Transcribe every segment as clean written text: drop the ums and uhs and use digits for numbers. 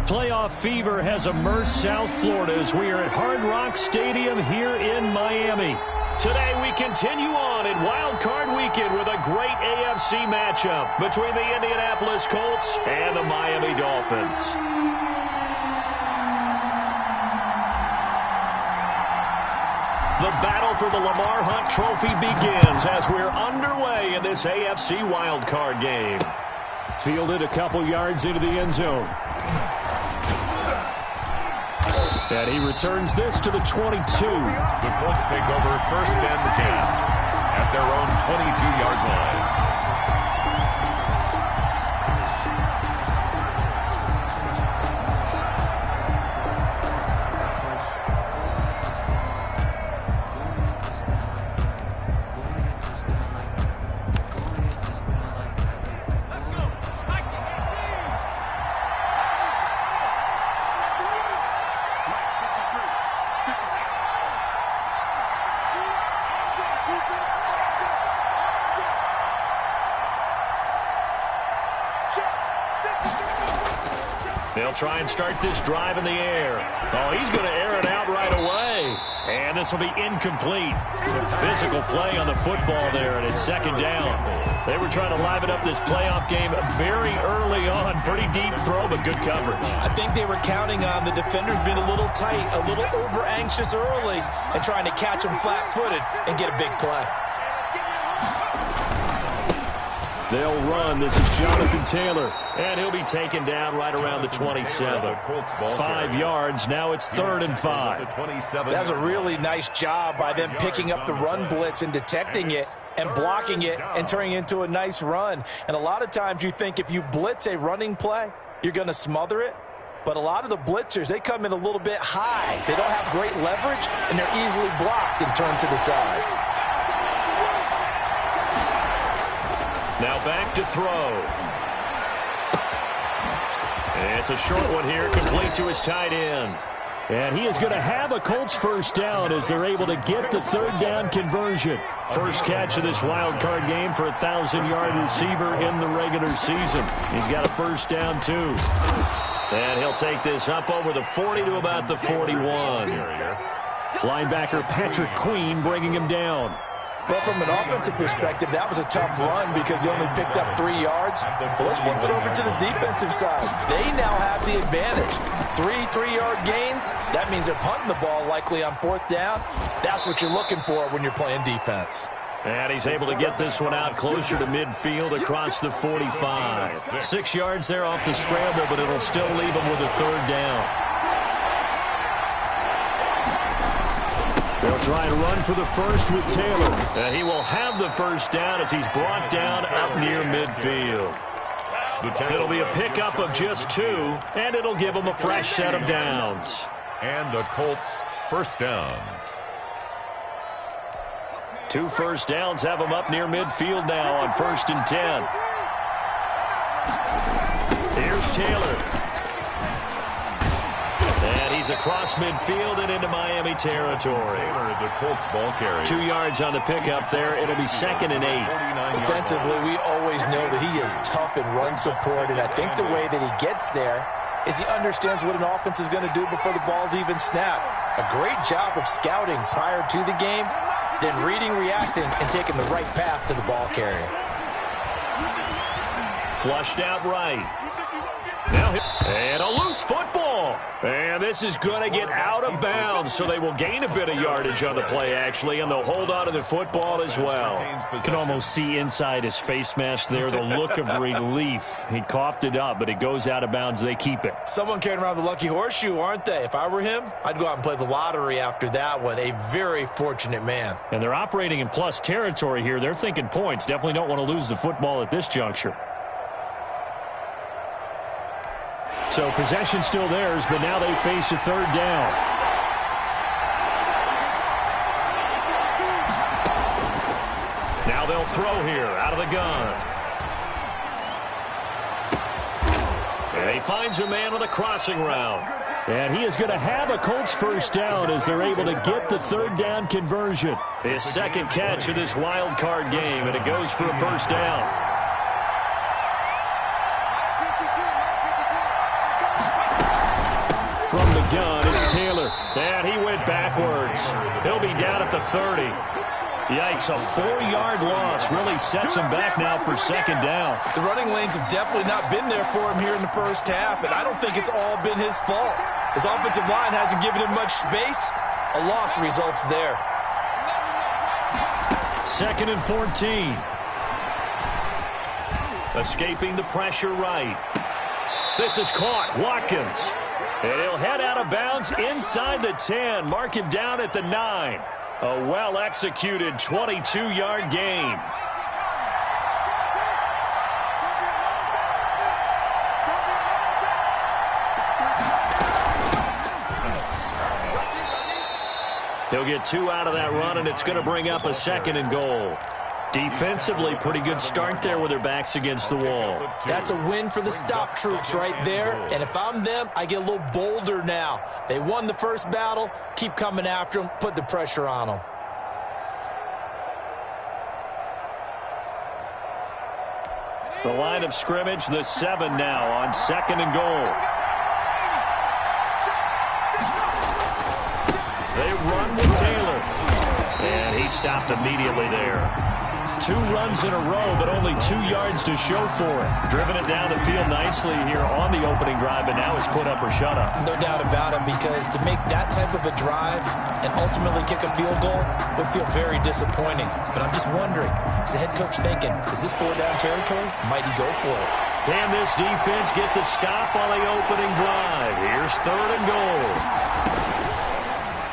Playoff fever has immersed South Florida as we are at Hard Rock Stadium here in Miami. Today we continue on in Wild Card Weekend with a great AFC matchup between the Indianapolis Colts and the Miami Dolphins. The battle for the Lamar Hunt Trophy begins as we're underway in this AFC Wild Card game. Fielded a couple yards into the end zone. And he returns this to the 22. The Colts take over first and 10 at their own 22-yard line. They'll try and start this drive in the air. Oh, he's going to air it out right away. And this will be incomplete. Physical play on the football there, and it's second down. They were trying to liven up this playoff game very early on. Pretty deep throw, but good coverage. I think they were counting on the defenders being a little tight, a little over-anxious early, and trying to catch them flat-footed and get a big play. They'll run. This is Jonathan Taylor. And he'll be taken down right around the 27. 5 yards. Now it's 3rd and 5. That's a really nice job by them picking up the run blitz and detecting it and blocking it and turning it into a nice run. And a lot of times you think if you blitz a running play, you're going to smother it. But a lot of the blitzers, they come in a little bit high. They don't have great leverage, and they're easily blocked and turned to the side. Now back to throw. And it's a short one here, complete to his tight end. And he is going to have a Colts first down as they're able to get the 3rd down conversion. First catch of this wild card game for a 1,000-yard receiver in the regular season. He's got a first down, too. And he'll take this up over the 40 to about the 41. Linebacker Patrick Queen bringing him down. Well, from an offensive perspective, that was a tough run because he only picked up 3 yards. But let's flip it over to the defensive side. They now have the advantage. 3-3-yard gains, that means they're punting the ball likely on 4th down. That's what you're looking for when you're playing defense. And he's able to get this one out closer to midfield across the 45. 6 yards there off the scramble, but it'll still leave him with a 3rd down. They'll try and run for the first with Taylor. And he will have the first down as he's brought down up near midfield. It'll be a pickup of just 2, and it'll give him a fresh set of downs. And the Colts first down. 2 first downs have him up near midfield now on 1st and 10. Here's Taylor. And he's across midfield and into Miami territory. Taylor, the Colts ball carrier. 2 yards on the pickup there. It'll be 2nd and 8. Defensively, we always know that he is tough in run support, and I think the way that he gets there is he understands what an offense is going to do before the ball's even snapped. A great job of scouting prior to the game, then reading, reacting, and taking the right path to the ball carrier. Flushed out right. Now, and a loose football. And this is going to get out of bounds, so they will gain a bit of yardage on the play, actually, and they'll hold on to the football as well. You can almost see inside his face mask there the look of relief. He coughed it up, but it goes out of bounds. They keep it. Someone carrying around the lucky horseshoe, aren't they? If I were him, I'd go out and play the lottery after that one. A very fortunate man. And they're operating in plus territory here. They're thinking points. Definitely don't want to lose the football at this juncture. So possession still theirs, but now they face a 3rd down. Now they'll throw here out of the gun. And he finds a man on the crossing route. And he is going to have a Colts first down as they're able to get the 3rd down conversion. His 2nd catch of this wild card game, and it goes for a first down. from the gun. It's Taylor. And he went backwards. He'll be down at the 30. Yikes, a 4-yard loss really sets him back now for second down. The running lanes have definitely not been there for him here in the first half, and I don't think it's all been his fault. His offensive line hasn't given him much space. A loss results there. 2nd and 14. Escaping the pressure right. This is caught. Watkins. And he'll head out of bounds inside the 10. Mark him down at the 9. A well-executed 22-yard gain. He'll get 2 out of that run, and it's going to bring up a 2nd and goal. Defensively, pretty good start there with their backs against the wall. That's a win for the stop troops right there. And if I'm them, I get a little bolder now. They won the first battle. Keep coming after them. Put the pressure on them. The line of scrimmage, the 7 now on 2nd and goal. They run with Taylor. And he stopped immediately there. 2 runs in a row, but only 2 yards to show for it. Driven it down the field nicely here on the opening drive, but now it's put up or shut up. No doubt about it, because to make that type of a drive and ultimately kick a field goal would feel very disappointing. But I'm just wondering, is the head coach thinking, is this 4-down territory? Might he go for it? Can this defense get the stop on the opening drive? Here's 3rd and goal.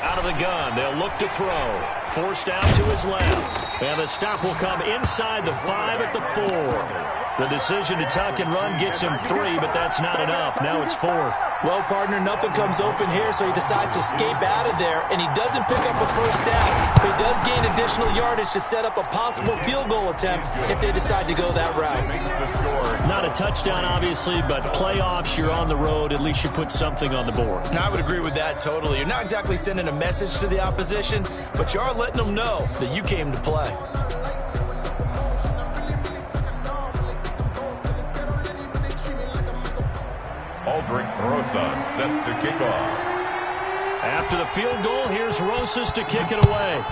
Out of the gun, they'll look to throw. Forced out to his left. And the stop will come inside the 5 at the 4. The decision to tuck and run gets him 3, but that's not enough. Now it's 4th. Well, partner, nothing comes open here, so he decides to escape out of there, and he doesn't pick up a first down. But he does gain additional yardage to set up a possible field goal attempt if they decide to go that route. Not a touchdown, obviously, but playoffs, you're on the road. At least you put something on the board. I would agree with that totally. You're not exactly sending a message to the opposition, but you are letting them know that you came to play. Aldrick Rosas set to kick off. After the field goal, here's Rosas to kick it away.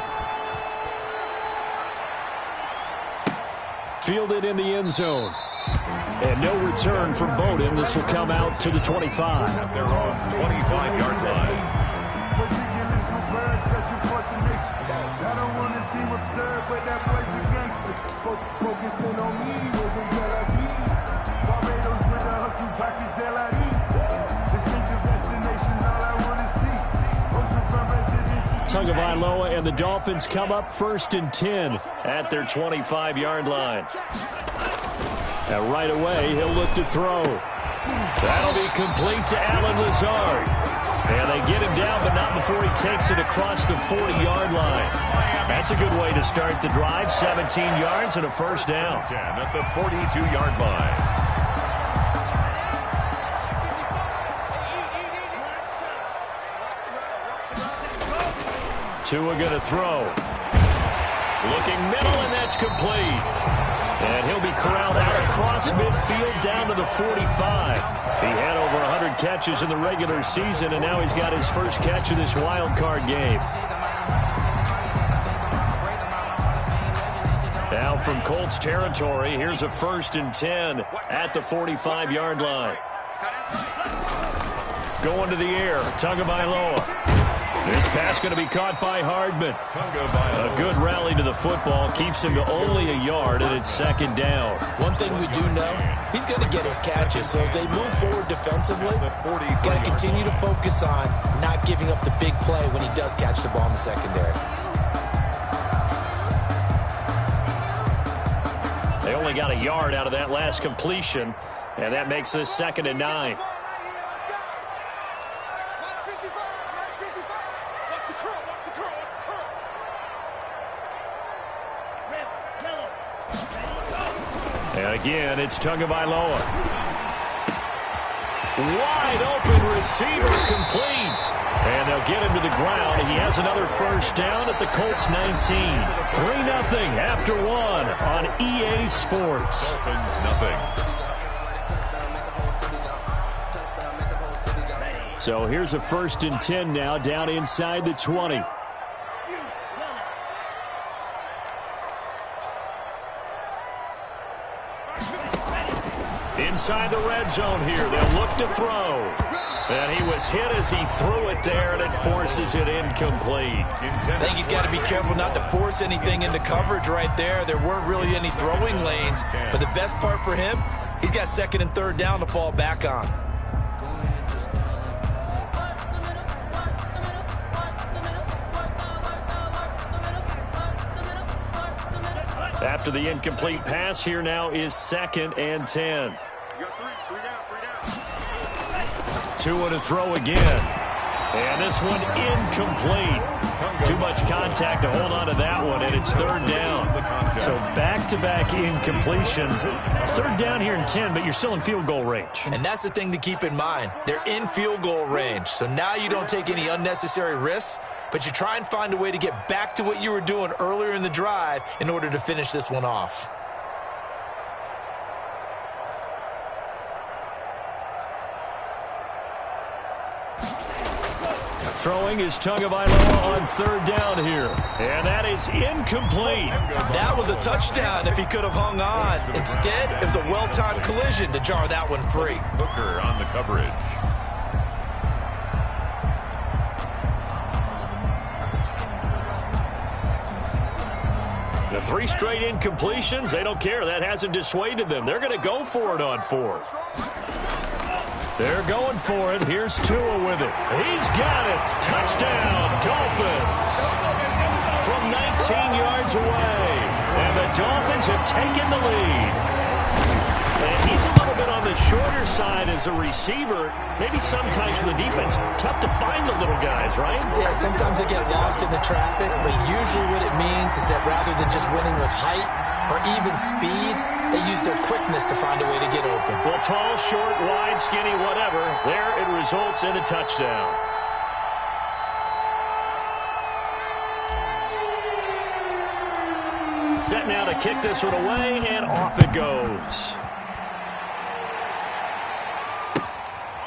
Fielded in the end zone. And no return from Bowden. This will come out to the 25. They're on 25-yard line. I don't want to seem absurd, but that boy's a gangster. Focusing on me, wasn't Tel Aviv. Barbados with the hustle pockets, LIDs. Distinctive destinations, all I want to see. Oceanfront residences. Tagovailoa and the Dolphins come up 1st and 10 at their 25-yard line. And right away, he'll look to throw. That'll be complete to Allen Lazard. And they get him down, but not before he takes it across the 40-yard line. That's a good way to start the drive. 17 yards and a first down. 10 at the 42-yard line. Tua going to throw. Looking middle, and that's complete. And he'll be corralled out across midfield down to the 45. He had over 100 catches in the regular season, and now he's got his first catch of this wild card game. Now from Colts territory, here's a 1st and 10 at the 45-yard line. Going to the air, Tagovailoa. This pass going to be caught by Hardman. A good rally to the football keeps him to only a yard, and it's 2nd down. One thing we do know, he's going to get his catches. So as they move forward defensively, got to continue to focus on not giving up the big play when he does catch the ball in the secondary. They only got a yard out of that last completion, and that makes this 2nd and 9. And again, it's Tagovailoa. Wide open receiver, complete. And they'll get him to the ground. He has another first down at the Colts 19. 3-0 after 1 on EA Sports. Dolphins, nothing. So here's a 1st and 10 now, down inside the 20. Inside the red zone here, they'll look to throw. And he was hit as he threw it there, and it forces it incomplete. I think he's got to be careful not to force anything into coverage right there. There weren't really any throwing lanes, but the best part for him, he's got 2nd and 3rd down to fall back on. After the incomplete pass, here now is 2nd and 10. 2 to throw again. And this one incomplete. Too much contact to hold on to that one, and it's 3rd down. So back-to-back incompletions. 3rd down here in 10, but you're still in field goal range. And that's the thing to keep in mind. They're in field goal range. So now you don't take any unnecessary risks, but you try and find a way to get back to what you were doing earlier in the drive in order to finish this one off. Throwing is Tagovailoa on 3rd down here. And that is incomplete. That was a touchdown if he could have hung on. Instead, it was a well-timed collision to jar that one free. Hooker on the coverage. The 3 straight incompletions, they don't care. That hasn't dissuaded them. They're going to go for it on 4th. They're going for it. Here's Tua with it. He's got it. Touchdown, Dolphins. From 19 yards away. And the Dolphins have taken the lead. And he's a little bit on the shorter side as a receiver. Maybe sometimes for the defense, tough to find the little guys, right? Yeah, sometimes they get lost in the traffic, but usually what it means is that rather than just winning with height or even speed, they use their quickness to find a way to get open. Well, tall, short, wide, skinny, whatever, there it results in a touchdown. Set now to kick this one away, and off it goes.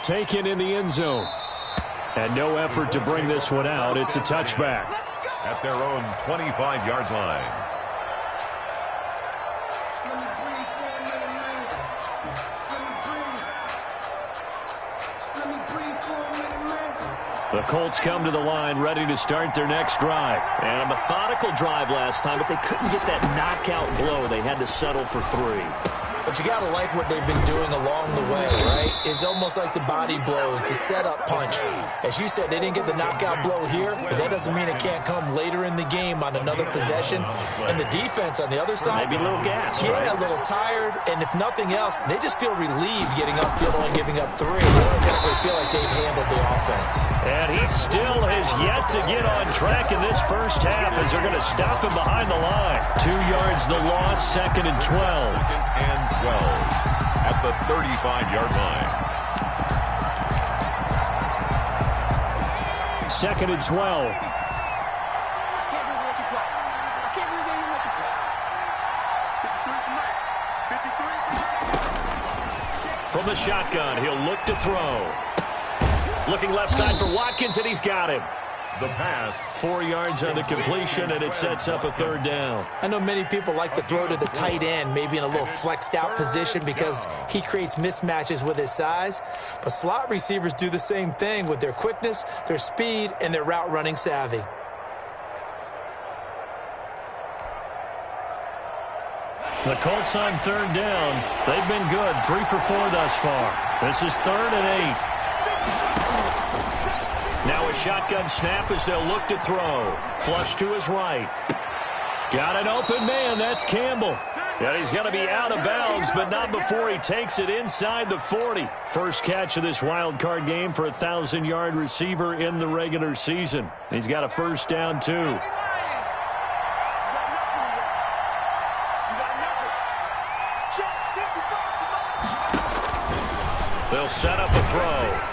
Taken in the end zone. And no effort to bring this one out. It's a touchback. At their own 25-yard line. The Colts come to the line ready to start their next drive. And a methodical drive last time, but they couldn't get that knockout blow. They had to settle for 3. But you got to like what they've been doing along the way, right? It's almost like the body blows, the setup punch. As you said, they didn't get the knockout blow here, but that doesn't mean it can't come later in the game on another possession. And the defense on the other side, maybe a little gas, yeah, right? A little tired. And if nothing else, they just feel relieved getting upfield only giving up 3. They don't exactly feel like they've handled the offense. And he still has yet to get on track in this first half as they're going to stop him behind the line. 2 yards the loss, 2nd and 12. 2nd and 12 at the 35-yard line. 2nd and 12. From the shotgun, he'll look to throw. Looking left side for Watkins, and he's got him. The pass. 4 yards on the completion, and it sets up a 3rd down. I know many people like to throw to the tight end, maybe in a little flexed out position because he creates mismatches with his size. But slot receivers do the same thing with their quickness, their speed, and their route running savvy. The Colts on 3rd down. They've been good. 3 for 4 thus far. This is 3rd and 8. Now a shotgun snap as they'll look to throw. Flush to his right. Got an open man. That's Campbell. And he's going to be out of bounds, but not before he takes it inside the 40. First catch of this wild card game for a 1,000-yard receiver in the regular season. He's got a first down, too. They'll set up a throw.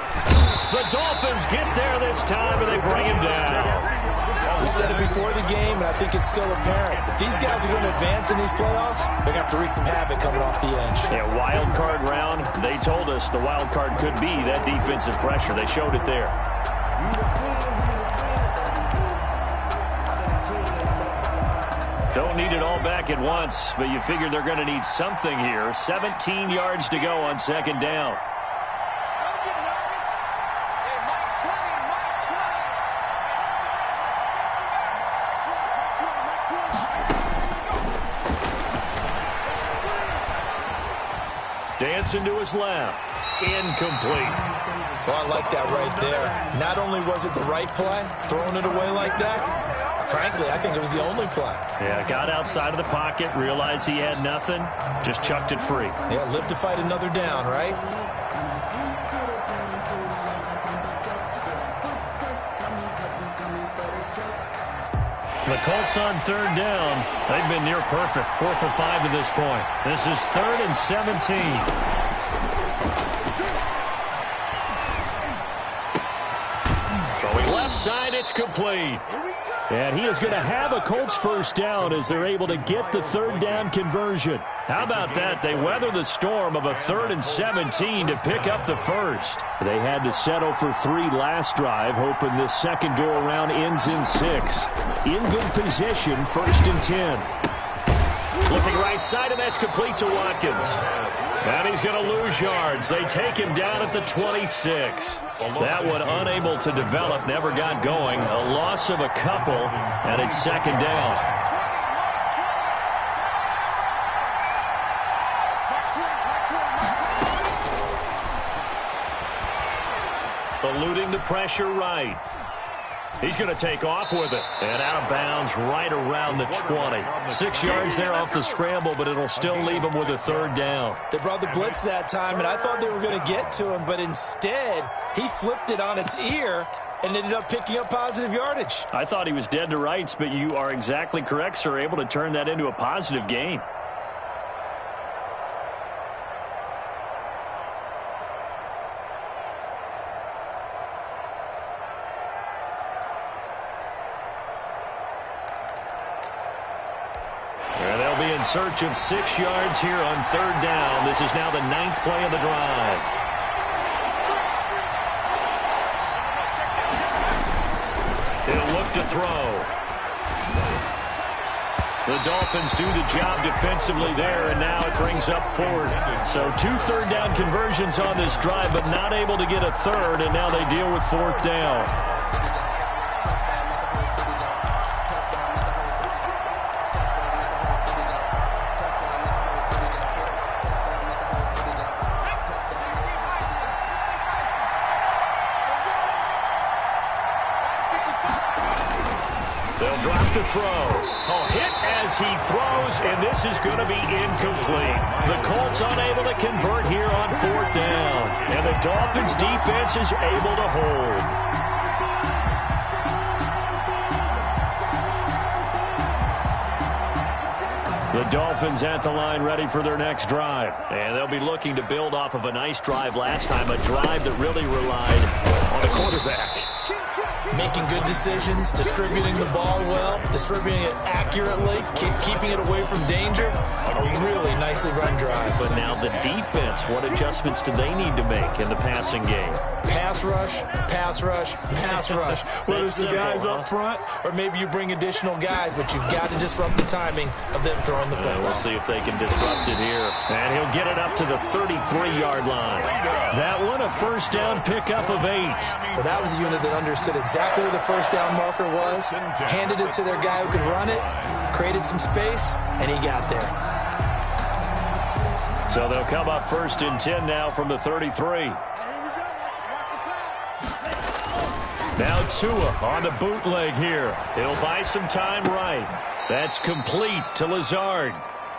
The Dolphins get there this time, and they bring him down. We said it before the game, and I think it's still apparent. If these guys are going to advance in these playoffs, they're going to have to wreak some havoc coming off the edge. Yeah, wild card round, they told us the wild card could be that defensive pressure. They showed it there. Don't need it all back at once, but you figure they're going to need something here. 17 yards to go on second down. Dancing to his left. Incomplete. Well, I like that right there. Not only was it the right play, throwing it away like that, frankly, I think it was the only play. Yeah, got outside of the pocket, realized he had nothing, just chucked it free. Yeah, live to fight another down, right? The Colts on third down. They've been near perfect, 4 for 5 to this point. This is 3rd and 17. Throwing left side, it's complete. And he is going to have a Colts first down as they're able to get the third down conversion. How about that? They weather the storm of a 3rd and 17 to pick up the first. They had to settle for 3 last drive, hoping this second go-around ends in 6. In good position, 1st and 10. Looking right side, and that's complete to Watkins. And he's going to lose yards. They take him down at the 26. That one unable to develop, never got going. A loss of a couple, and it's second down. Eluding the pressure right. He's going to take off with it. And out of bounds right around the 20. 6 yards there off the scramble, but it'll still leave him with a third down. They brought the blitz that time, and I thought they were going to get to him, but instead he flipped it on its ear and ended up picking up positive yardage. I thought he was dead to rights, but you are exactly correct, sir. Able to turn that into a positive gain. In search of 6 yards here on third down. This is now the 9th play of the drive. He'll look to throw. The Dolphins do the job defensively there, and now it brings up 4th. So 2 third down conversions on this drive, but not able to get a third, and now they deal with 4th down. To throw. Hit as he throws, and this is going to be incomplete. The Colts unable to convert here on 4th down, and the Dolphins defense is able to hold. The Dolphins at the line ready for their next drive, and they'll be looking to build off of a nice drive last time, a drive that really relied on the quarterback. Making good decisions, distributing the ball well, distributing it accurately, keeping it away from danger. A really nicely run drive. But now the defense, what adjustments do they need to make in the passing game? Pass rush, pass rush, pass rush. Whether it's the guys up front or maybe you bring additional guys, but you've got to disrupt the timing of them throwing the football. We'll see if they can disrupt it here. And he'll get it up to the 33-yard line. That one, a first down pickup of 8. Well, that was a unit that understood exactly where the first down marker was, handed it to their guy who could run it, created some space, and he got there. So they'll come up 1st and 10 now from the 33. Now Tua on the bootleg here. He'll buy some time right. That's complete to Lazard.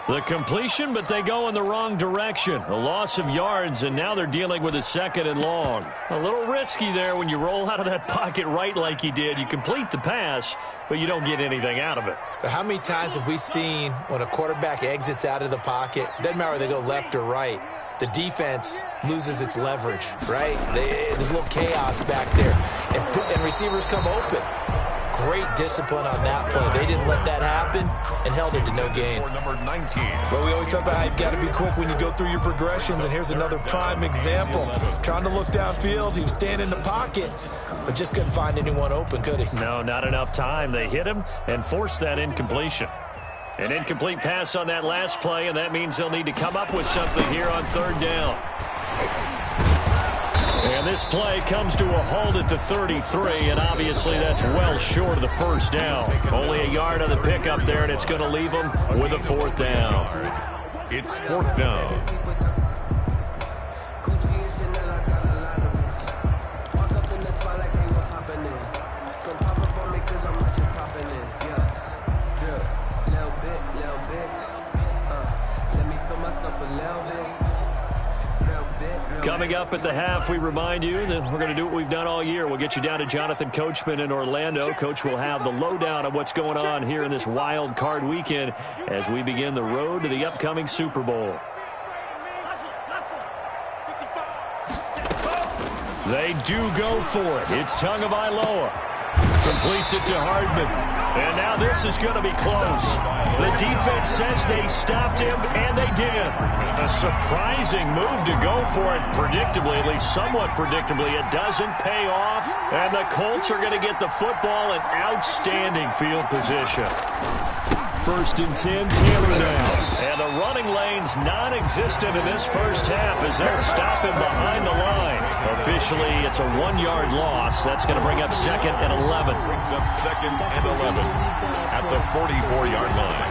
The completion, but they go in the wrong direction. A loss of yards, and now they're dealing with a 2nd and long. A little risky there when you roll out of that pocket right like he did. You complete the pass, but you don't get anything out of it. But how many times have we seen when a quarterback exits out of the pocket, doesn't matter whether they go left or right, the defense loses its leverage, right? There's a little chaos back there, and receivers come open. great discipline on that play. They didn't let that happen and held it to no gain. Number 19. Well, we always talk about how you've got to be quick when you go through your progressions, and here's another prime example. Trying to look downfield, he was standing in the pocket, but just couldn't find anyone open, could he? No, not enough time. They hit him and forced that incompletion. An incomplete pass on that last play, and that means they'll need to come up with something here on third down. And this play comes to a halt at the 33, and obviously that's well short of the first down. Only a yard on the pickup there, and it's going to leave them with a fourth down. It's fourth down. Coming up at the half, we remind you that we're going to do what we've done all year. We'll get you down to Jonathan Coachman in Orlando. Coach will have the lowdown on what's going on here in this wild card weekend as we begin the road to the upcoming Super Bowl. They do go for it. It's Tagovailoa. Completes it to Hardman. And now this is going to be close. The defense says they stopped him, and they did. A surprising move to go for it predictably, at least somewhat predictably. It doesn't pay off, and the Colts are going to get the football in outstanding field position. First and 10, Taylor now. And the running lane's non-existent in this first half as they'll stop him behind the line. Officially, it's a 1-yard loss. That's going to bring up second and 11. Brings up second and 11 at the 44-yard line.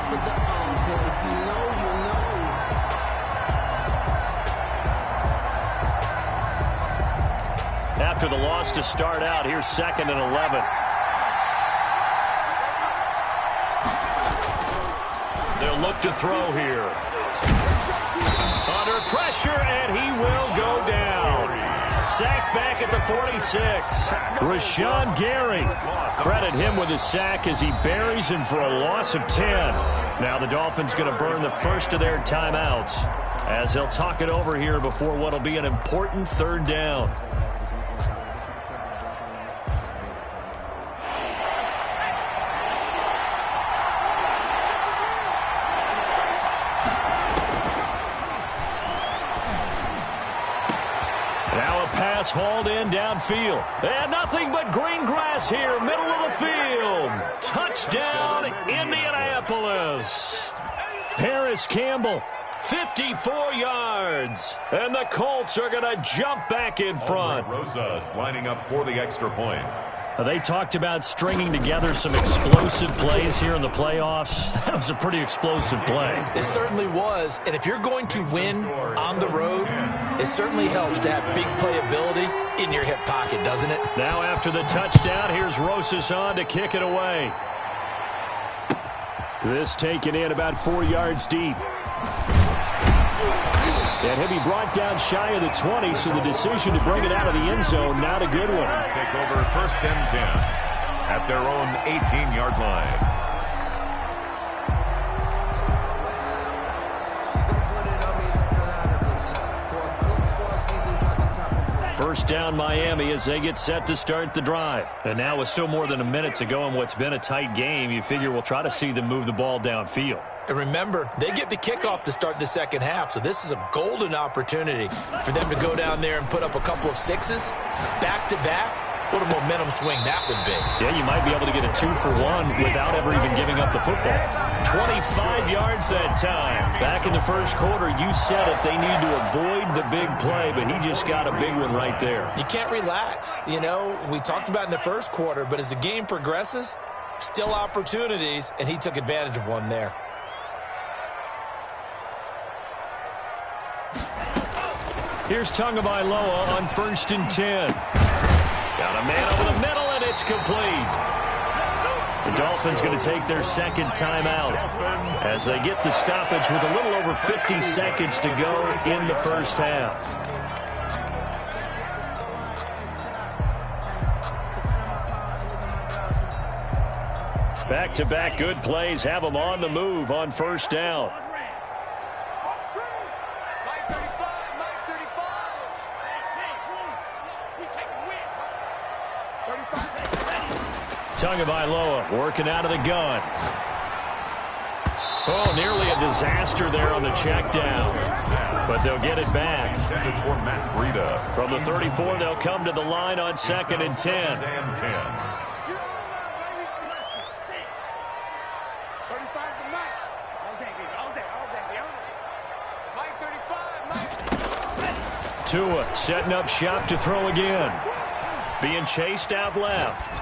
After the loss to start out, here's second and 11. They'll look to throw here. Under pressure, and he will go down. Sacked back at the 46. Rashawn Gary. Credit him with his sack as he buries him for a loss of 10. Now the Dolphins going to burn the first of their timeouts as they'll talk it over here before what will be an important third down. Hauled in downfield. And nothing but green grass here, middle of the field. Touchdown, Indianapolis. Paris Campbell, 54 yards. And the Colts are going to jump back in front. Rosas lining up for the extra point. They talked about stringing together some explosive plays here in the playoffs. That was a pretty explosive play. It certainly was. And if you're going to win on the road, it certainly helps to have big playability in your hip pocket, doesn't it? Now after the touchdown, here's Rosas on to kick it away. This taken in about 4 yards deep. And he'll be brought down shy of the 20, so the decision to bring it out of the end zone, not a good one. Take over first and 10 at their own 18-yard line. First down Miami as they get set to start the drive. And now with still more than a minute to go in what's been a tight game, you figure we'll try to see them move the ball downfield. And remember, they get the kickoff to start the second half, so this is a golden opportunity for them to go down there and put up a couple of sixes back-to-back. What a momentum swing that would be. Yeah, you might be able to get a 2-for-1 without ever even giving up the football. 25 yards that time. Back in the first quarter, you said it. They need to avoid the big play, but he just got a big one right there. You can't relax. You know, we talked about in the first quarter, but as the game progresses, still opportunities, and he took advantage of one there. Here's Tagovailoa on first and 10. Got a man over the middle, and it's complete. The Dolphins going to take their second timeout as they get the stoppage with a little over 50 seconds to go in the first half. Back-to-back good plays have them on the move on first down. Tagovailoa working out of the gun. Oh, nearly a disaster there on the check down. But they'll get it back. For Matt Breida. From the 34, they'll come to the line on 2nd and 10. Tua setting up shop to throw again. Being chased out left.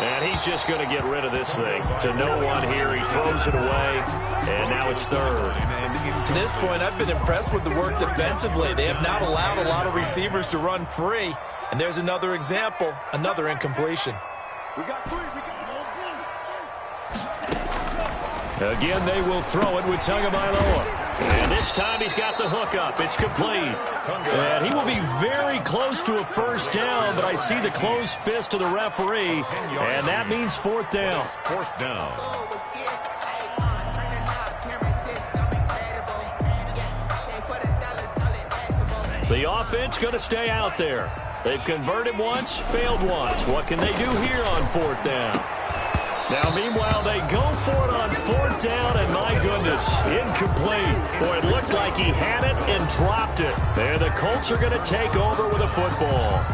And he's just going to get rid of this thing. To no one here. He throws it away. And now it's 3rd. To this point, I've been impressed with the work defensively. They have not allowed a lot of receivers to run free. And there's another example, another incompletion. Again, they will throw it with Tagovailoa. And this time he's got the hook up. It's complete. And he will be very close to a first down, but I see the closed fist of the referee, and that means 4th down. 4th down. The offense going to stay out there. They've converted once, failed once. What can they do here on 4th down? Now, meanwhile, they go for it on 4th down, and my goodness, incomplete. Boy, it looked like he had it and dropped it. And the Colts are going to take over with a football.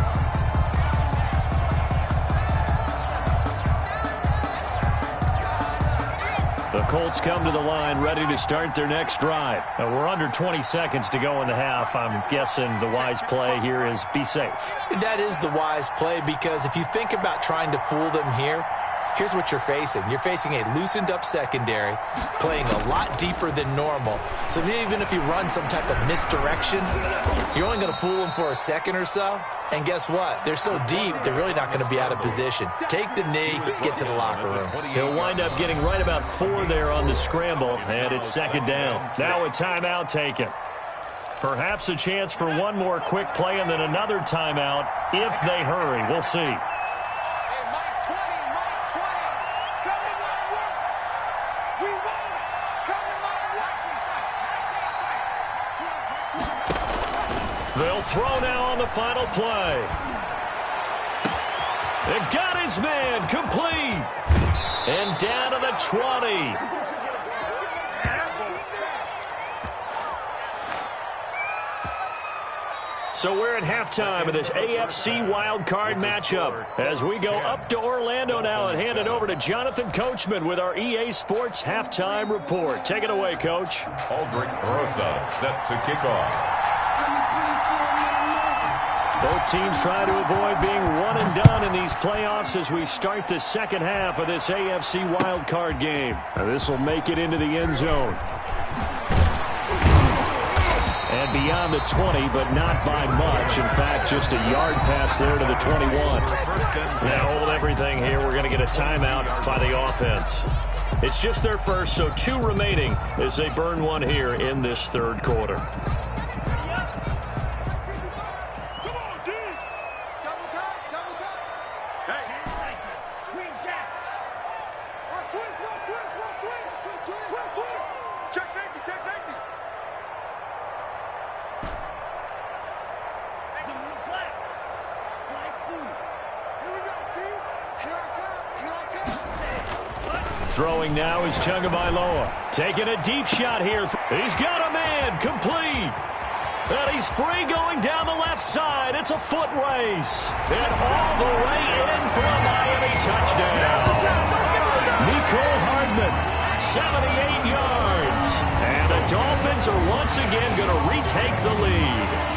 The Colts come to the line ready to start their next drive. Now, we're under 20 seconds to go in the half. I'm guessing the wise play here is be safe. That is the wise play, because if you think about trying to fool them here, here's what you're facing. You're facing a loosened-up secondary, playing a lot deeper than normal. So even if you run some type of misdirection, you're only going to fool them for a second or so. And guess what? They're so deep, they're really not going to be out of position. Take the knee, get to the locker room. He'll wind up getting right about 4 there on the scramble, and it's 2nd down. Now a timeout taken. Perhaps a chance for one more quick play and then another timeout if they hurry. We'll see. They'll throw now on the final play. It got his man complete. And down to the 20. So we're at halftime of this AFC wildcard matchup. As we go up to Orlando now and hand it over to Jonathan Coachman with our EA Sports halftime report. Take it away, Coach. Aldrick Rosa set to kick off. Both teams try to avoid being one and done in these playoffs as we start the second half of this AFC wildcard game. Now this will make it into the end zone. And beyond the 20, but not by much. In fact, just a yard pass there to the 21. Now hold everything here. We're going to get a timeout by the offense. It's just their first, so 2 remaining as they burn one here in this 3rd quarter. Throwing now is Tagovailoa. Taking a deep shot here. He's got a man. Complete. And he's free going down the left side. It's a foot race. And all the way in for a Miami touchdown. Mecole Hardman, 78 yards. And the Dolphins are once again going to retake the lead.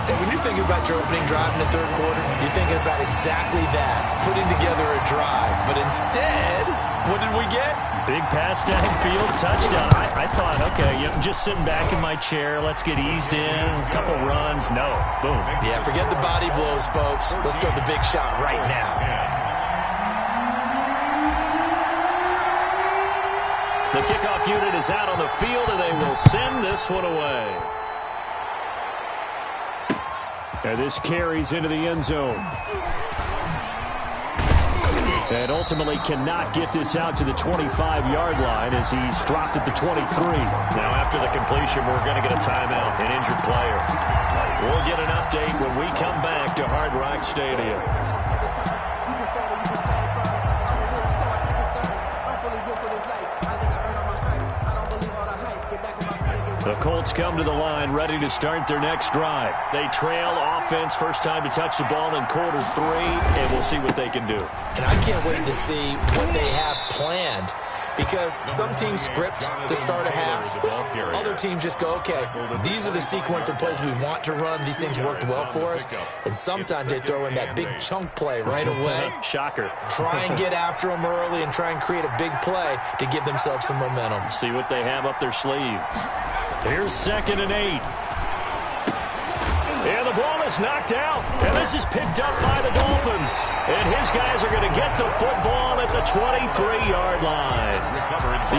And when you're thinking about your opening drive in the 3rd quarter, you're thinking about exactly that, putting together a drive. But instead, what did we get? Big pass downfield, touchdown. I thought, okay, I'm just sitting back in my chair. Let's get eased in, a couple runs. No, boom. Yeah, forget the body blows, folks. Let's throw the big shot right now. The kickoff unit is out on the field, and they will send this one away. And this carries into the end zone. And ultimately cannot get this out to the 25-yard line as he's dropped at the 23. Now after the completion, we're going to get a timeout, an injured player. We'll get an update when we come back to Hard Rock Stadium. The Colts come to the line, ready to start their next drive. They trail offense, first time to touch the ball in quarter 3, and we'll see what they can do. And I can't wait to see what they have planned, because some teams script to start a half. Other teams just go, okay, these are the sequence of plays we want to run. These things worked well for us. And sometimes they throw in that big chunk play right away. Shocker. Try and get after them early and try and create a big play to give themselves some momentum. See what they have up their sleeve. Here's 2nd and 8. And the ball is knocked out. And this is picked up by the Dolphins. And his guys are going to get the football at the 23-yard line.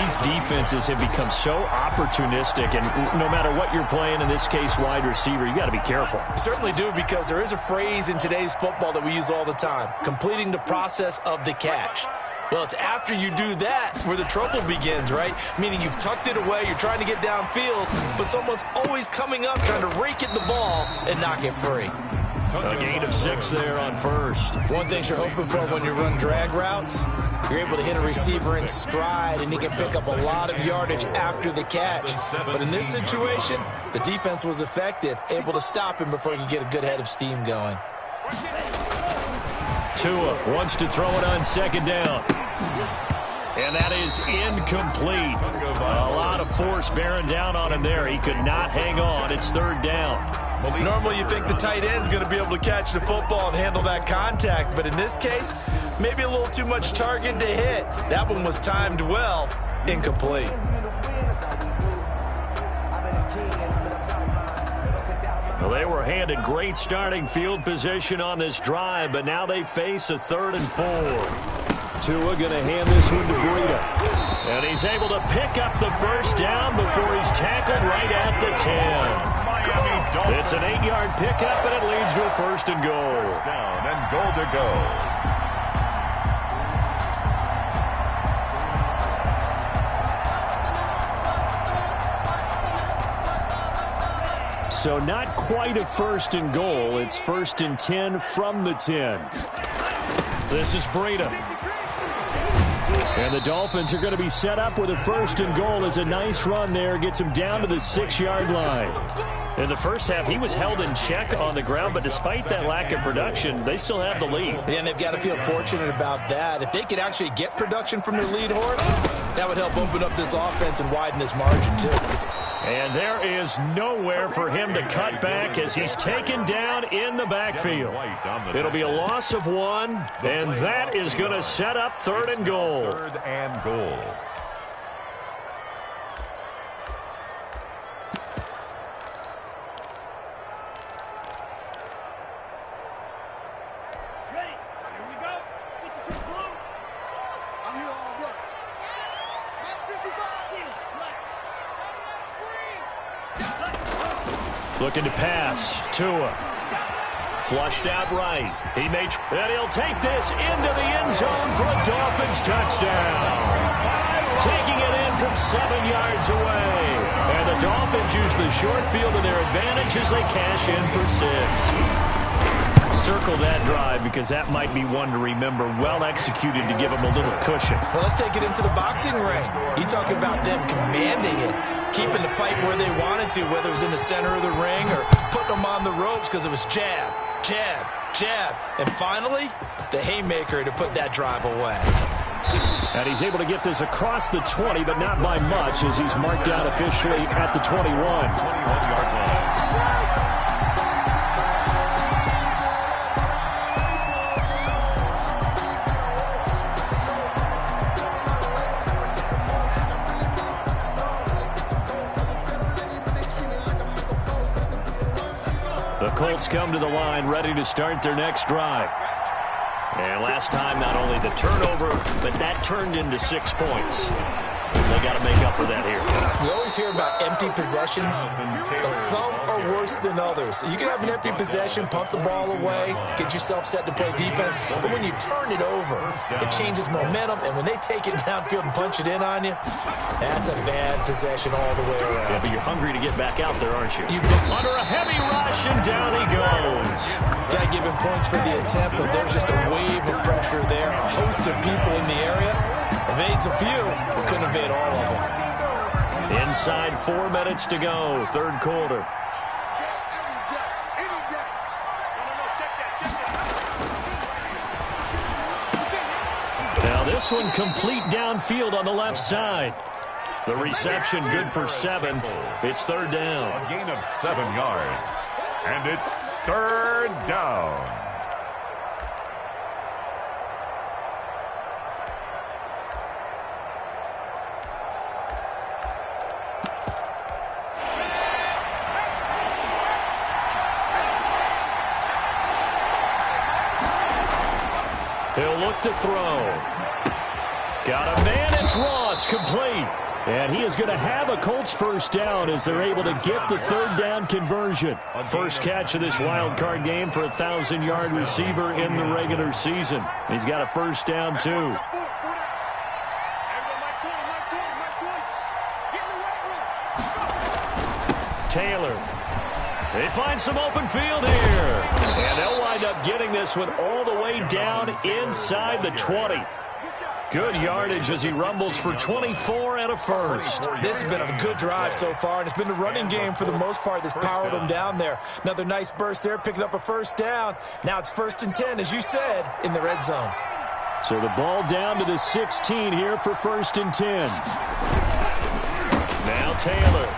These defenses have become so opportunistic. And no matter what you're playing, in this case, wide receiver, you got to be careful. You certainly do, because there is a phrase in today's football that we use all the time: completing the process of the catch. Well, it's after you do that where the trouble begins, right? Meaning you've tucked it away, you're trying to get downfield, but someone's always coming up trying to rake at the ball and knock it free. A gain of 6 there on first. One thing you're hoping for when you run drag routes, you're able to hit a receiver in stride, and he can pick up a lot of yardage after the catch. But in this situation, the defense was effective, able to stop him before he could get a good head of steam going. Tua wants to throw it on 2nd down. And that is incomplete. A lot of force bearing down on him there. He could not hang on. It's 3rd down. Normally you think the tight end's going to be able to catch the football and handle that contact, but in this case, maybe a little too much target to hit. That one was timed well. Incomplete. Well, they were handed great starting field position on this drive, but now they face a 3rd and 4. Tua going to hand this one to Breida. And he's able to pick up the first down before he's tackled right at the 10. It's an 8-yard pickup, and it leads to a 1st and goal. Down and goal to go. So not quite a 1st and goal. It's 1st and 10 from the 10. This is Breida. And the Dolphins are going to be set up with a 1st and goal. It's a nice run there. Gets him down to the 6-yard line. In the first half, he was held in check on the ground, but despite that lack of production, they still have the lead. And they've got to feel fortunate about that. If they could actually get production from their lead horse, that would help open up this offense and widen this margin too. And there is nowhere for him to cut back as he's taken down in the backfield. It'll be a loss of 1, and that is going to set up 3rd and goal. 3rd and goal. Looking to pass. Tua. Flushed out right. And he'll take this into the end zone for a Dolphins touchdown. Taking it in from 7 yards away. And the Dolphins use the short field to their advantage as they cash in for 6. Circle that drive because that might be one to remember. Well executed to give them a little cushion. Well, let's take it into the boxing ring. You talk about them commanding it, keeping the fight where they wanted to, whether it was in the center of the ring or putting them on the ropes because it was jab, jab, jab. And finally, the haymaker to put that drive away. And he's able to get this across the 20, but not by much as he's marked out officially at the 21. 21-yard line. The Colts come to the line ready to start their next drive. And last time, not only the turnover, but that turned into 6 points. They got to make up for that here. You always hear about empty possessions, but some are worse than others. You can have an empty possession, pump the ball away, get yourself set to play defense, but when you turn it over, it changes momentum, and when they take it downfield and punch it in on you, that's a bad possession all the way around. Yeah, but you're hungry to get back out there, aren't you? Under a heavy rush, and down he goes. Got to give him points for the attempt, but there's just a wave of pressure there, a host of people in the area. Evades a few, but couldn't evade all of them. Inside 4 minutes to go, third quarter. Now this one complete downfield on the left side. The reception good for 7. It's third down. A gain of 7 yards. And it's third down. He'll look to throw. Got a man, it's Ross, complete. And he is going to have a Colts first down as they're able to get the third down conversion. First catch of this wild card game for a 1,000-yard receiver in the regular season. He's got a first down, too. Taylor. They find some open field here. And they'll wind up getting this one all the way down inside the 20. Good yardage as he rumbles for 24 and a first. This has been a good drive so far, and it's been the running game for the most part that's powered him down there. Another nice burst there, picking up a first down. Now it's 1st and 10, as you said, in the red zone. So the ball down to the 16 here for 1st and 10. Now Taylor.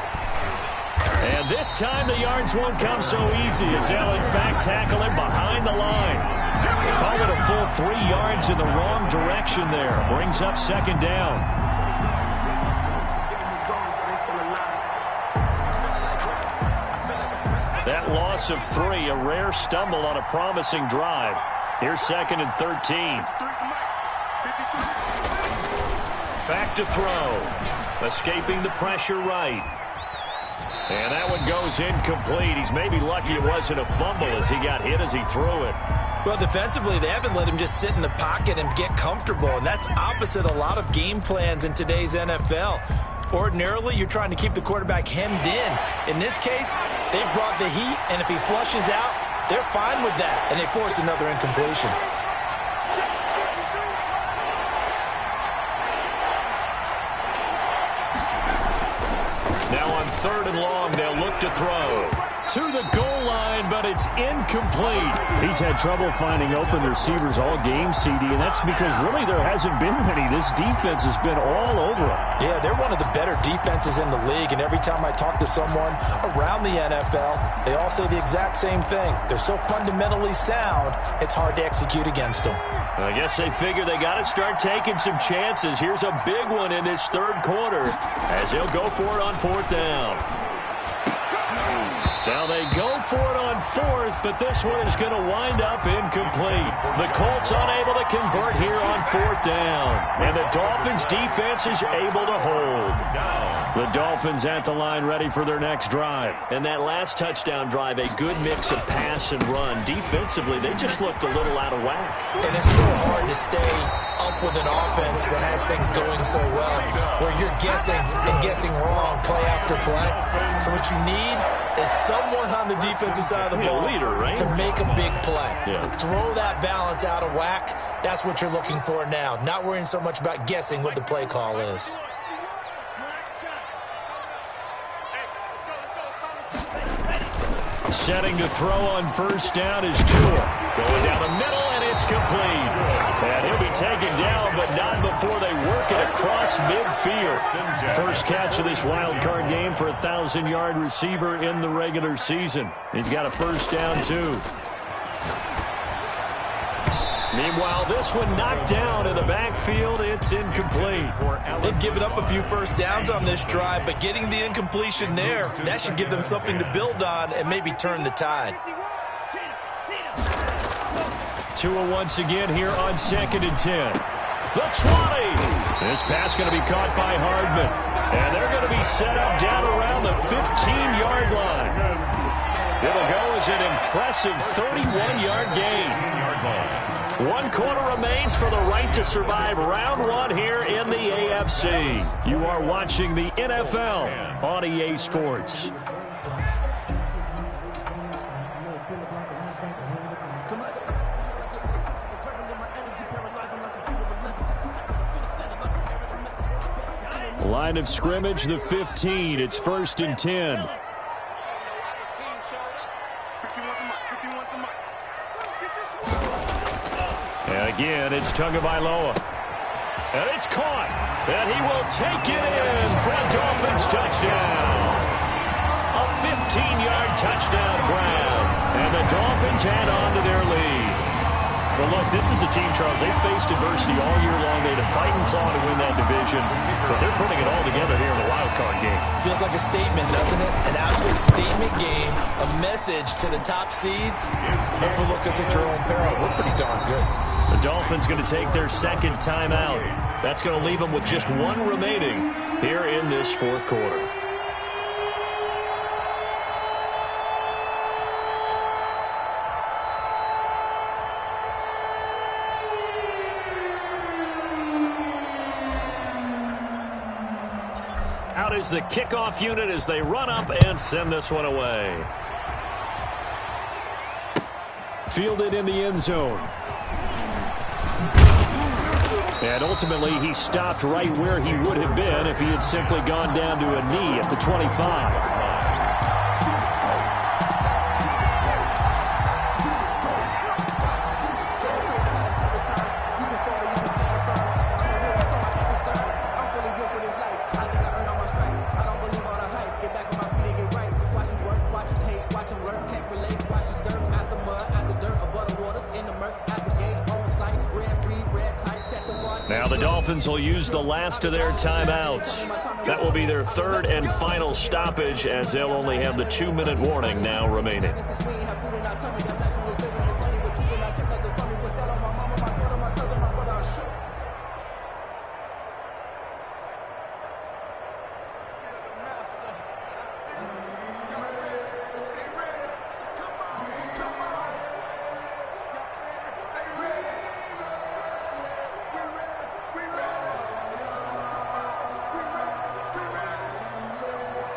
And this time the yards won't come so easy as they'll in fact tackle him behind the line. They call it a full 3 yards in the wrong direction there. Brings up second down. That loss of 3, a rare stumble on a promising drive. Here's 2nd and 13. Back to throw. Escaping the pressure right. And that one goes incomplete. He's maybe lucky it wasn't a fumble as he got hit as he threw it. Well, defensively, they haven't let him just sit in the pocket and get comfortable, and that's opposite a lot of game plans in today's NFL. Ordinarily, you're trying to keep the quarterback hemmed in. In this case, they've brought the heat, and if he flushes out, they're fine with that, and they force another incompletion. Now on 3rd and long, they'll look to throw. To the goal line, but it's incomplete. He's had trouble finding open receivers all game, CD, and that's because really there hasn't been many. This defense has been all over him. Yeah, they're one of the better defenses in the league, and every time I talk to someone around the NFL, they all say the exact same thing. They're so fundamentally sound, it's hard to execute against them. I guess they figure they got to start taking some chances. Here's a big one in this third quarter as he'll go for it on 4th down. Now they go for it on 4th, but this one is going to wind up incomplete. The Colts unable to convert here on 4th down. And the Dolphins defense is able to hold. The Dolphins at the line ready for their next drive. And that last touchdown drive, a good mix of pass and run. Defensively, they just looked a little out of whack. And it's so hard to stay up with an offense that has things going so well, where you're guessing and guessing wrong play after play. So what you need is someone on the defensive side of the ball to make a big play. Throw that balance out of whack. That's what you're looking for now. Not worrying so much about guessing what the play call is. Setting to throw on 1st down is Tua. Going down the middle, and it's complete. And he'll be taken down, but not before they work it across midfield. First catch of this wild card game for a 1,000-yard receiver in the regular season. He's got a first down, too. Meanwhile, this one knocked down in the backfield. It's incomplete. They've given up a few first downs on this drive, but getting the incompletion there, that should give them something to build on and maybe turn the tide. Tua once again here on 2nd and 10. The 20. This pass going to be caught by Hardman. And they're going to be set up down around the 15-yard line. It'll go as an impressive 31-yard gain. 1 quarter remains for the right to survive round 1 here in the AFC. You are watching the NFL on EA Sports. Line of scrimmage, the 15. It's 1st and 10. And again, it's Tagovailoa. And it's caught. And he will take it in for a Dolphins touchdown. A 15-yard touchdown grab. And the Dolphins add on to their lead. Well, look, this is a team, Charles, they faced adversity all year long. They had to fight and claw to win that division. But they're putting it all together here in the wild card game. Feels like a statement, doesn't it? An absolute statement game. A message to the top seeds. Overlook us at your own peril. We're pretty darn good. The Dolphins going to take their second timeout. That's going to leave them with just one remaining here in this fourth quarter. Out is the kickoff unit as they run up and send this one away. Fielded in the end zone. And ultimately, he stopped right where he would have been if he had simply gone down to a knee at the 25. Now the Dolphins will use the last of their timeouts. That will be their third and final stoppage as they'll only have the 2-minute warning now remaining.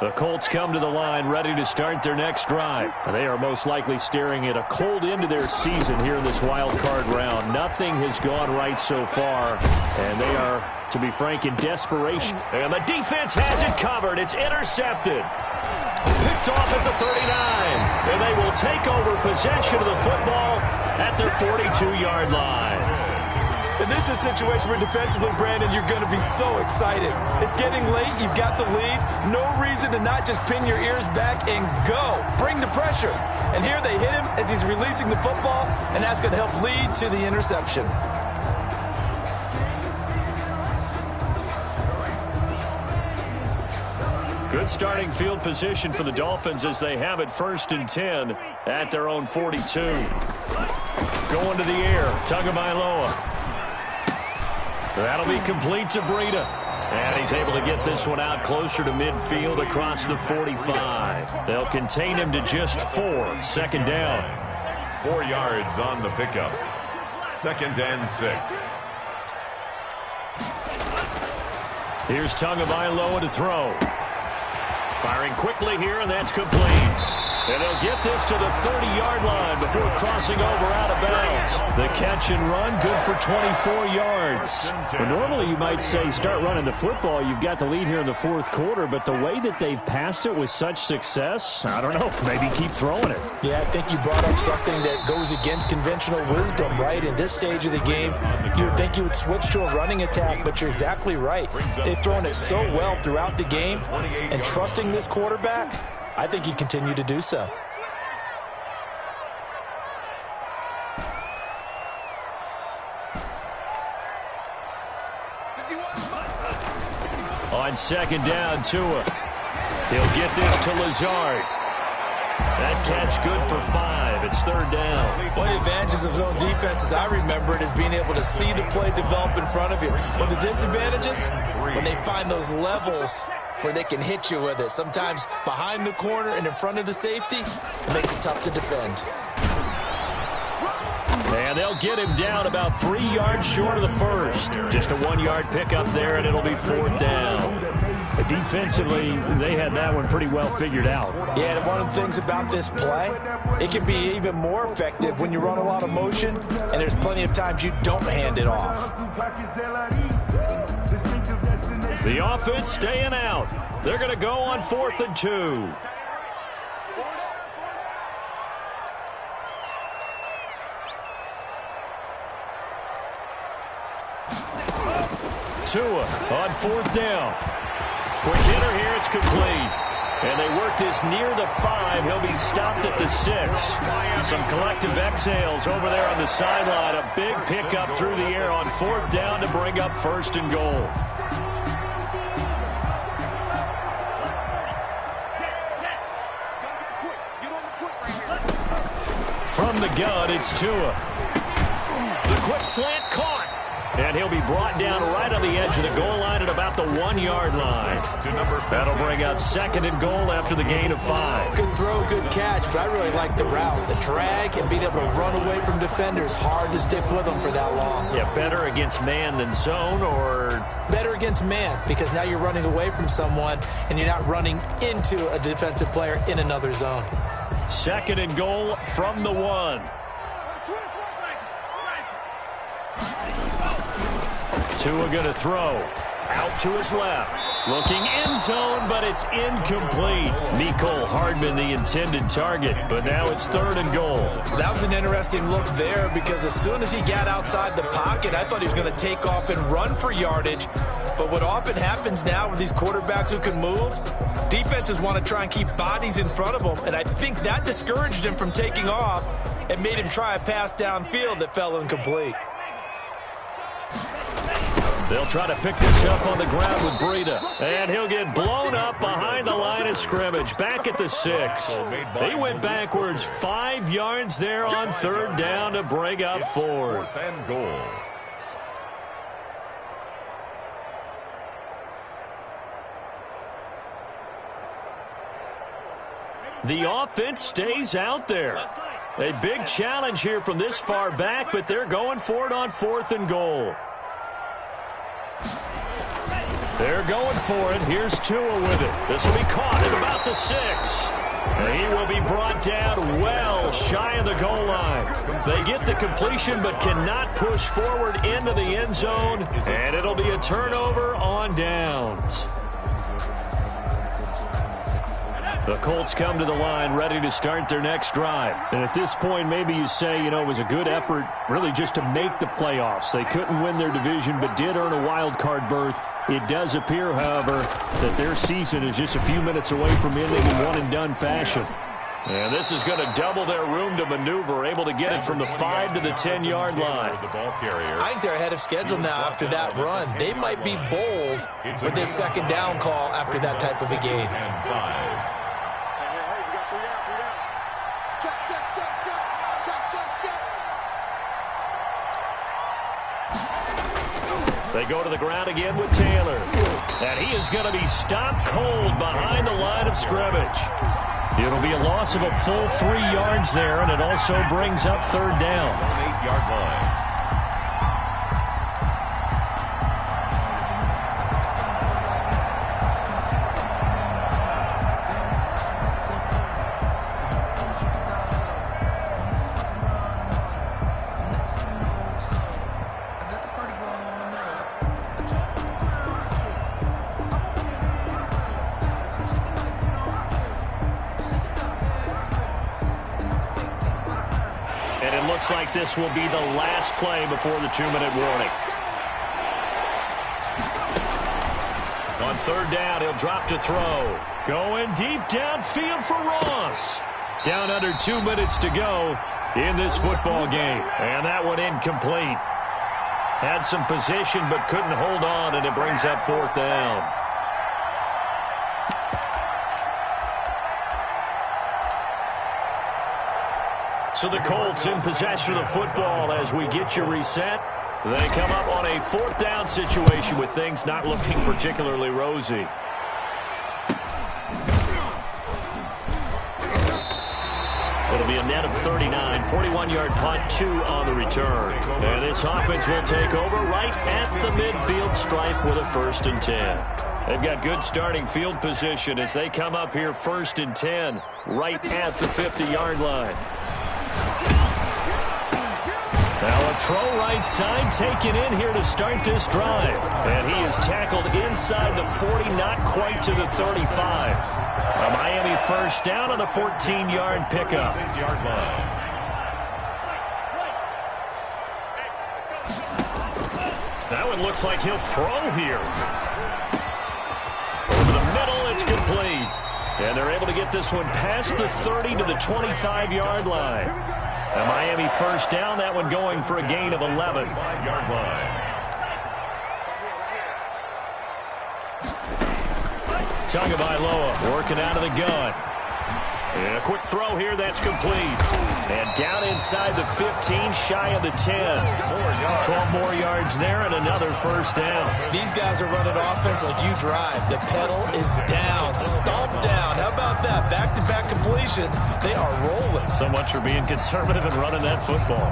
The Colts come to the line ready to start their next drive. They are most likely staring at a cold end to their season here in this wild card round. Nothing has gone right so far, and they are, to be frank, in desperation. And the defense has it covered. It's intercepted. Picked off at the 39. And they will take over possession of the football at their 42-yard line. And this is a situation where defensively, Brandon, you're going to be so excited. It's getting late. You've got the lead. No reason to not just pin your ears back and go. Bring the pressure. And here they hit him as he's releasing the football, and that's going to help lead to the interception. Good starting field position for the Dolphins as they have it 1st and 10 at their own 42. Going to the air, Tagovailoa. That'll be complete to Breida. And he's able to get this one out closer to midfield across the 45. They'll contain him to just 4. 2nd down. 4 yards on the pickup. 2nd and 6. Here's Tagovailoa to throw. Firing quickly here, and that's complete. And they'll get this to the 30-yard line before crossing over out of bounds. The catch and run, good for 24 yards. Well, normally you might say start running the football. You've got the lead here in the fourth quarter, but the way that they've passed it with such success, I don't know, maybe keep throwing it. Yeah, I think you brought up something that goes against conventional wisdom, right? In this stage of the game, you would think you would switch to a running attack, but you're exactly right. They've thrown it so well throughout the game, and trusting this quarterback, I think he continued to do so. On 2nd down, Tua. He'll get this to Lazard. That catch good for 5. It's 3rd down. One of the advantages of zone defense, as I remember it, is being able to see the play develop in front of you. But the disadvantages, when they find those levels where they can hit you with it, sometimes behind the corner and in front of the safety, it makes it tough to defend. And they'll get him down about 3 yards short of the first. Just a 1-yard pickup there, and it'll be 4th down. But defensively, they had that one pretty well figured out. Yeah, and one of the things about this play, it can be even more effective when you run a lot of motion, and there's plenty of times you don't hand it off. The offense staying out. They're going to go on 4th and 2. Tua on 4th down. Quick hitter here. It's complete. And they work this near the 5. He'll be stopped at the 6. Some collective exhales over there on the sideline. A big pickup through the air on 4th down to bring up 1st and goal. From the gun, it's Tua. The quick slant caught. And he'll be brought down right on the edge of the goal line at about the 1-yard line. That'll bring up 2nd and goal after the gain of 5. Good throw, good catch, but I really like the route. The drag and being able to run away from defenders. Hard to stick with them for that long. Yeah, better against man than zone, or? Better against man, because now you're running away from someone and you're not running into a defensive player in another zone. 2nd and goal from the 1. Tua going to throw. Out to his left. Looking end zone, but it's incomplete. Mecole Hardman, the intended target, but now it's 3rd and goal. That was an interesting look there, because as soon as he got outside the pocket, I thought he was going to take off and run for yardage. But what often happens now with these quarterbacks who can move, defenses want to try and keep bodies in front of them, and I think that discouraged him from taking off and made him try a pass downfield that fell incomplete. They'll try to pick this up on the ground with Breida. And he'll get blown up behind the line of scrimmage. Back at the 6. He went backwards 5 yards there on 3rd down to bring up 4th. 4th and goal. The offense stays out there. A big challenge here from this far back, but they're going for it on 4th and goal. They're going for it. Here's Tua with it. This will be caught at about the 6. And he will be brought down well shy of the goal line. They get the completion but cannot push forward into the end zone. And it'll be a turnover on downs. The Colts come to the line ready to start their next drive. And at this point, maybe you say, you know, it was a good effort really just to make the playoffs. They couldn't win their division but did earn a wild card berth. It does appear, however, that their season is just a few minutes away from ending in one-and-done fashion. And this is going to double their room to maneuver, able to get it from the 5 to the 10-yard line. I think they're ahead of schedule now after that run. They might be bold with this 2nd down call after that type of a game. They go to the ground again with Taylor. And he is going to be stopped cold behind the line of scrimmage. It'll be a loss of a full 3 yards there, and it also brings up 3rd down. 8-yard line. Looks like this will be the last play before the 2-minute warning. On 3rd down, he'll drop to throw. Going deep downfield for Ross. Down under 2 minutes to go in this football game. And that one incomplete. Had some position but couldn't hold on, and it brings up 4th down. So the Colts in possession of the football as we get you reset. They come up on a 4th down situation with things not looking particularly rosy. It'll be a net of 39, 41-yard punt, 2 on the return. And this offense will take over right at the midfield stripe with a 1st and 10. They've got good starting field position as they come up here 1st and 10 right at the 50-yard line. Now a throw right side taken in here to start this drive. And he is tackled inside the 40, not quite to the 35. A Miami first down on the 14-yard pickup. 6-yard line. That one looks like he'll throw here. Over the middle, it's complete. And they're able to get this one past the 30 to the 25-yard line. A Miami first down, that one going for a gain of 11. 5-yard line. Tagovailoa working out of the gun. And a quick throw here, that's complete. And down inside the 15, shy of the 10. 12 more yards there and another first down. These guys are running offense like you drive. The pedal is down, stomp down. How about that? Back-to-back completions. They are rolling. So much for being conservative and running that football.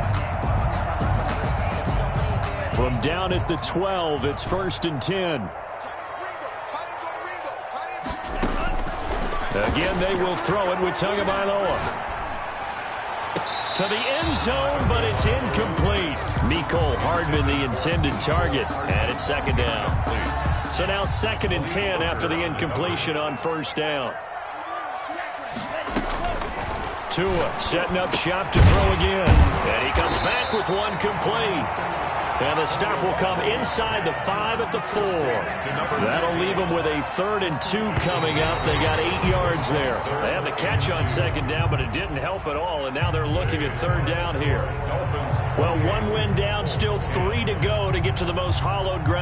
From down at the 12, it's 1st and 10. Again, they will throw it with Tagovailoa. To the end zone, but it's incomplete. Mecole Hardman, the intended target, and it's 2nd down. So now 2nd and 10 after the incompletion on 1st down. Tua setting up shop to throw again. And he comes back with one complete. And the stop will come inside the 5 at the 4. That'll leave them with a 3rd and 2 coming up. They got 8 yards there. They had the catch on 2nd down, but it didn't help at all. And now they're looking at 3rd down here. Well, one win down, still 3 to go to get to the most hollowed ground.